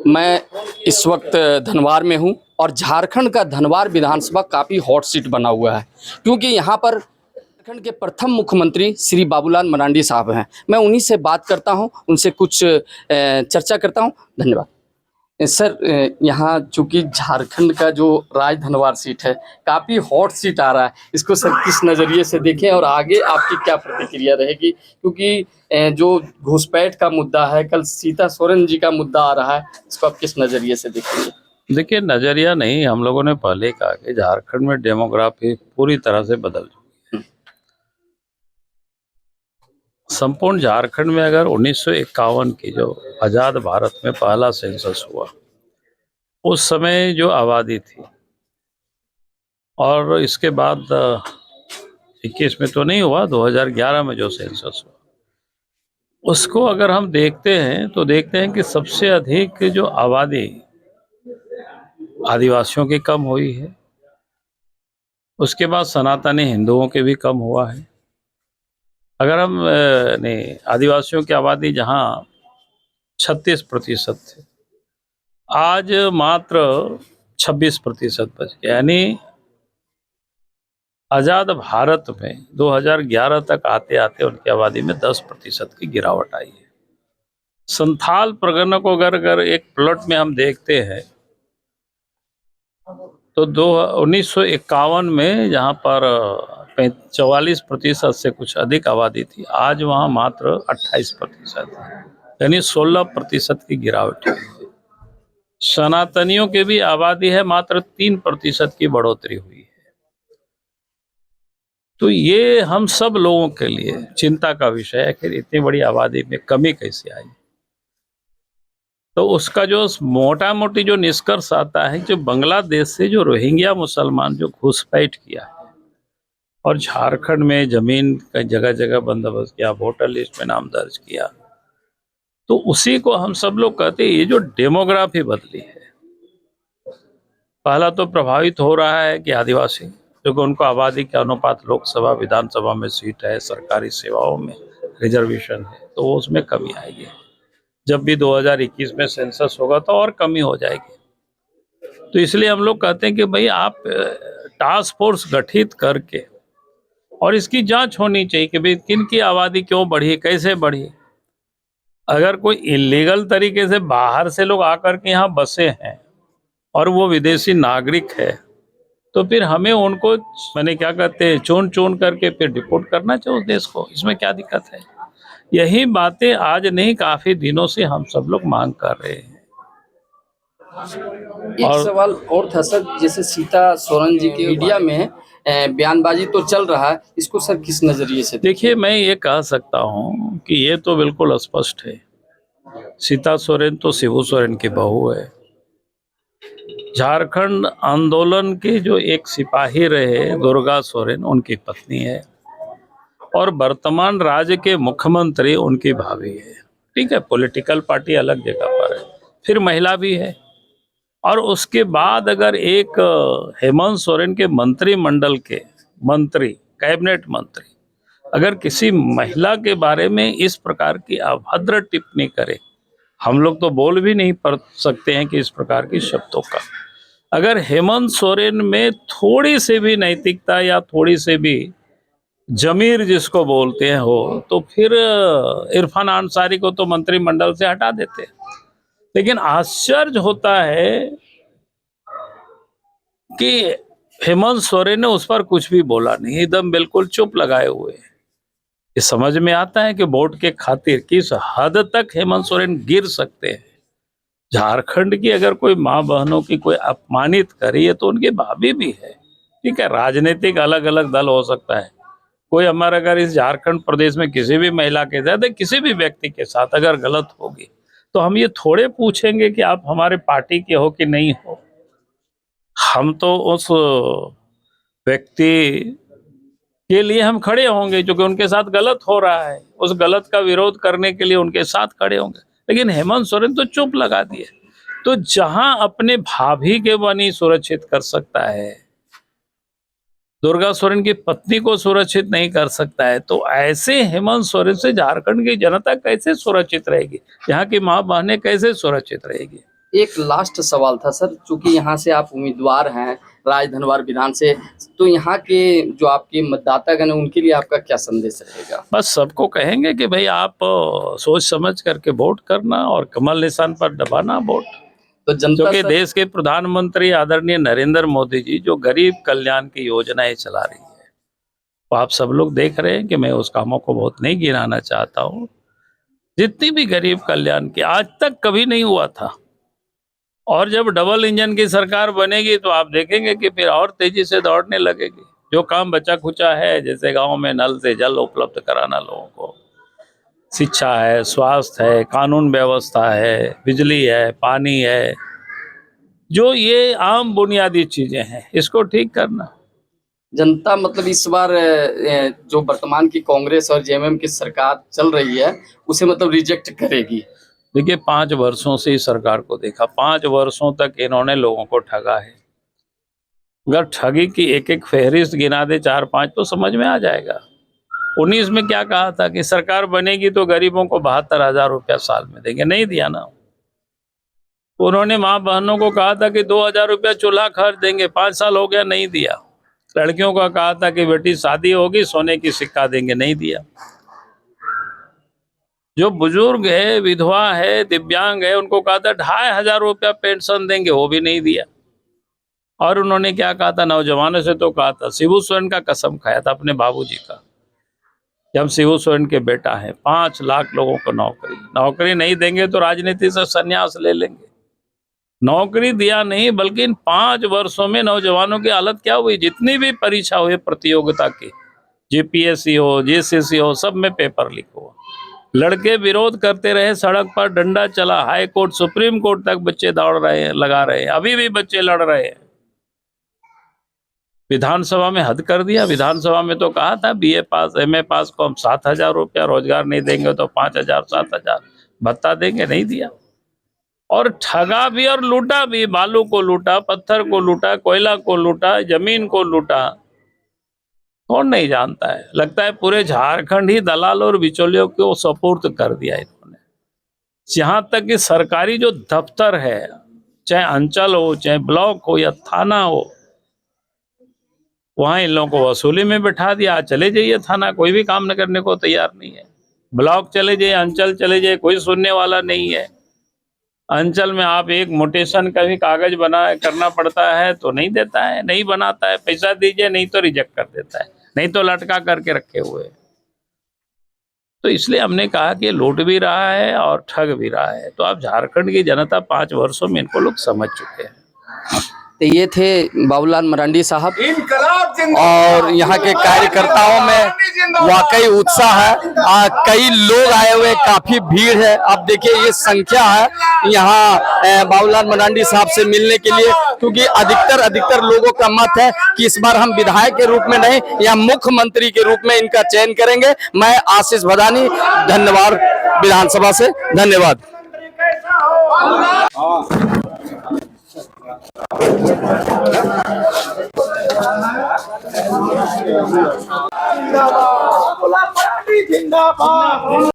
मैं इस वक्त धनवार में हूं और झारखंड का धनवार विधानसभा काफ़ी हॉट सीट बना हुआ है, क्योंकि यहां पर झारखंड के प्रथम मुख्यमंत्री श्री बाबूलाल मरांडी साहब हैं। मैं उन्हीं से बात करता हूं, उनसे कुछ चर्चा करता हूं। धन्यवाद सर। यहाँ चूंकि झारखंड का जो राज धनवार सीट है, काफ़ी हॉट सीट आ रहा है, इसको सर किस नज़रिए से देखें और आगे आपकी क्या प्रतिक्रिया रहेगी? क्योंकि जो घुसपैठ का मुद्दा है, कल सीता सोरेन जी का मुद्दा आ रहा है, इसको आप किस नज़रिए से देखेंगे? देखिए, नज़रिया नहीं, हम लोगों ने पहले कहा कि झारखंड में डेमोग्राफी पूरी तरह से बदल चुकी है। संपूर्ण झारखंड में अगर 1951 की जो आज़ाद भारत में पहला सेंसस हुआ, उस समय जो आबादी थी, और इसके बाद 21 में तो नहीं हुआ, 2011 में जो सेंसस हुआ, उसको अगर हम देखते हैं तो देखते हैं कि सबसे अधिक जो आबादी आदिवासियों की कम हुई है, उसके बाद सनातनी हिंदुओं के भी कम हुआ है। अगर हम नहीं, आदिवासियों की आबादी जहां 36% थे, आज मात्र 26% बच गया। यानी आज़ाद भारत में 2011 तक आते आते उनकी आबादी में 10% की गिरावट आई है। संथाल परगना को अगर एक प्लॉट में हम देखते हैं तो 1951 में जहाँ पर 44% से कुछ अधिक आबादी थी, आज वहाँ मात्र 28% है, यानी 16% की गिरावट हुई है। सनातनियों की भी आबादी है, मात्र 3% की बढ़ोतरी हुई है। तो ये हम सब लोगों के लिए चिंता का विषय है कि इतनी बड़ी आबादी में कमी कैसे आई। तो उसका जो मोटा मोटी जो निष्कर्ष आता है, जो बांग्लादेश से जो रोहिंग्या मुसलमान जो घुसपैठ किया है और झारखंड में जमीन का जगह जगह बंदोबस्त किया, वोटर लिस्ट में नाम दर्ज किया, तो उसी को हम सब लोग कहते हैं ये जो डेमोग्राफी बदली है। पहला तो प्रभावित हो रहा है कि आदिवासी, क्योंकि उनको आबादी के अनुपात लोकसभा विधानसभा में सीट है, सरकारी सेवाओं में रिजर्वेशन है, तो उसमें कमी आएगी। जब भी 2021 में सेंसस होगा तो और कमी हो जाएगी। तो इसलिए हम लोग कहते हैं कि भाई आप टास्क फोर्स गठित करके और इसकी जांच होनी चाहिए कि भाई किन की आबादी क्यों बढ़ी, कैसे बढ़ी। अगर कोई इलीगल तरीके से बाहर से लोग आकर के यहाँ बसे हैं और वो विदेशी नागरिक है, तो फिर हमें उनको मैंने क्या कहते हैं चुन चुन करके फिर डिपोर्ट करना चाहिए उस देश को। इसमें क्या दिक्कत है? यही बातें आज नहीं, काफी दिनों से हम सब लोग मांग कर रहे हैं। एक सवाल और था सर, जैसे सीता सोरेन जी के मीडिया में बयानबाजी तो चल रहा है, इसको सर किस नजरिए से? देखिए, मैं ये कह सकता हूँ कि ये तो बिल्कुल स्पष्ट है, सीता सोरेन तो शिबू सोरेन की बहू है। झारखंड आंदोलन के जो एक सिपाही रहे दुर्गा सोरेन, उनकी पत्नी है, और वर्तमान राज्य के मुख्यमंत्री उनकी भाभी है। ठीक है, पॉलिटिकल पार्टी अलग जगह पर है, फिर महिला भी है। और उसके बाद अगर एक हेमंत सोरेन के मंत्रिमंडल के मंत्री, कैबिनेट मंत्री, अगर किसी महिला के बारे में इस प्रकार की अभद्र टिप्पणी करे, हम लोग तो बोल भी नहीं पढ़ सकते हैं कि इस प्रकार की शब्दों का। अगर हेमंत सोरेन में थोड़ी से भी नैतिकता या थोड़ी से भी जमीर जिसको बोलते हैं हो, तो फिर इरफान अंसारी को तो मंत्रिमंडल से हटा देते। लेकिन आश्चर्य होता है कि हेमंत सोरेन ने उस पर कुछ भी बोला नहीं, एकदम बिल्कुल चुप लगाए हुए। ये समझ में आता है कि वोट के खातिर किस हद तक हेमंत सोरेन गिर सकते हैं। झारखंड की अगर कोई माँ बहनों की कोई अपमानित करी है तो उनकी भाभी भी है। ठीक है, राजनीतिक अलग अलग दल हो सकता है, कोई हमारा अगर इस झारखंड प्रदेश में किसी भी महिला के साथ, किसी भी व्यक्ति के साथ अगर गलत होगी तो हम ये थोड़े पूछेंगे कि आप हमारे पार्टी के हो कि नहीं हो। हम तो उस व्यक्ति के लिए हम खड़े होंगे जो कि उनके साथ गलत हो रहा है, उस गलत का विरोध करने के लिए उनके साथ खड़े होंगे। लेकिन हेमंत सोरेन तो चुप लगा दिए। तो जहां अपने भाभी के बनी सुरक्षित कर सकता है, दुर्गा सोरेन की पत्नी को सुरक्षित नहीं कर सकता है, तो ऐसे हेमंत सोरेन से झारखंड की जनता कैसे सुरक्षित रहेगी, यहाँ की माँ बहनें कैसे सुरक्षित रहेगी। एक लास्ट सवाल था सर, चूंकि यहाँ से आप उम्मीदवार हैं राजधनवार विधान से, तो यहाँ के जो आपके मतदातागण हैं उनके लिए आपका क्या संदेश रहेगा? बस सबको कहेंगे कि भाई आप सोच समझ करके वोट करना और कमल निशान पर दबाना वोट। तो जनता क्योंकि सर, देश के प्रधानमंत्री आदरणीय नरेंद्र मोदी जी जो गरीब कल्याण की योजनाएं चला रही है, तो आप सब लोग देख रहे हैं कि मैं उस कामों को बहुत नहीं गिनाना चाहता हूँ। जितनी भी गरीब कल्याण की आज तक कभी नहीं हुआ था, और जब डबल इंजन की सरकार बनेगी तो आप देखेंगे कि फिर और तेजी से दौड़ने लगेगी। जो काम बचा खुचा है, जैसे गांव में नल से जल उपलब्ध कराना लोगों को, शिक्षा है, स्वास्थ्य है, कानून व्यवस्था है, बिजली है, पानी है, जो ये आम बुनियादी चीजें हैं, इसको ठीक करना। जनता मतलब इस बार जो वर्तमान की कांग्रेस और जेएमएम की सरकार चल रही है उसे मतलब रिजेक्ट करेगी। देखिए 5 वर्षों से इस सरकार को देखा, 5 वर्षों तक इन्होंने लोगों को ठगा है। अगर ठगी की एक एक फहरिस्त गिना दे 4-5 तो समझ में आ जाएगा। 19 में क्या कहा था कि सरकार बनेगी तो गरीबों को 72,000 रुपया साल में देंगे, नहीं दिया ना। उन्होंने माँ बहनों को कहा था कि 2,000 रुपया चूल्हा खर्च देंगे, 5 साल हो गया, नहीं दिया। लड़कियों का कहा था कि बेटी शादी होगी सोने की सिक्का देंगे, नहीं दिया। जो बुजुर्ग है, विधवा है, दिव्यांग है, उनको कहा था 2,500 रुपया पेंशन देंगे, वो भी नहीं दिया। और उन्होंने क्या कहा था, नौजवानों से तो कहा था, शिबू सोरेन का कसम खाया था अपने बाबूजी का, जब शिबू सोरेन के बेटा है 5 लाख लोगों को नौकरी नहीं देंगे तो राजनीति से संन्यास ले लेंगे। नौकरी दिया नहीं, बल्कि इन 5 वर्षों में नौजवानों की हालत क्या हुई, जितनी भी परीक्षा हुई प्रतियोगिता की, जीपीएससी हो, जेसीसी हो, सब में पेपर लीक हुआ। लड़के विरोध करते रहे, सड़क पर डंडा चला, हाई कोर्ट सुप्रीम कोर्ट तक बच्चे दौड़ रहे हैं, लगा रहे हैं, अभी भी बच्चे लड़ रहे हैं। विधानसभा में हद कर दिया। विधानसभा में तो कहा था बीए पास एमए पास को हम 7,000 रुपया रोजगार नहीं देंगे तो 5,000 7,000 भत्ता देंगे, नहीं दिया। और ठगा भी और लूटा भी, बालू को लूटा, पत्थर को लूटा, कोयला को लूटा, जमीन को लूटा, कौन नहीं जानता है। लगता है पूरे झारखंड ही दलाल और बिचौलियों को सपुर्द कर दिया इन्होंने। जहां तक कि सरकारी जो दफ्तर है, चाहे अंचल हो, चाहे ब्लॉक हो या थाना हो, वहां इन लोगों को वसूली में बैठा दिया। चले जाइए थाना, कोई भी काम न करने को तैयार नहीं है। ब्लॉक चले जाइए, अंचल चले जाइए, कोई सुनने वाला नहीं है। अंचल में आप एक मोटेशन का भी कागज करना पड़ता है तो नहीं देता है, नहीं बनाता है, पैसा दीजिए नहीं तो रिजेक्ट कर देता है, नहीं तो लटका करके रखे हुए। तो इसलिए हमने कहा कि लूट भी रहा है और ठग भी रहा है। तो अब झारखंड की जनता 5 वर्षों में इनको लोग समझ चुके हैं। तो ये थे बाबूलाल मरांडी साहब, और यहाँ के कार्यकर्ताओं में वाकई उत्साह है। कई लोग आए हुए, काफी भीड़ है। अब देखिए ये संख्या है यहाँ बाबूलाल मरांडी साहब से मिलने के लिए, क्योंकि अधिकतर लोगों का मत है कि इस बार हम विधायक के रूप में नहीं या मुख्यमंत्री के रूप में इनका चयन करेंगे। मैं आशीष भदानी, धन्यवाद विधानसभा से, धन्यवाद। जिंदाबाद।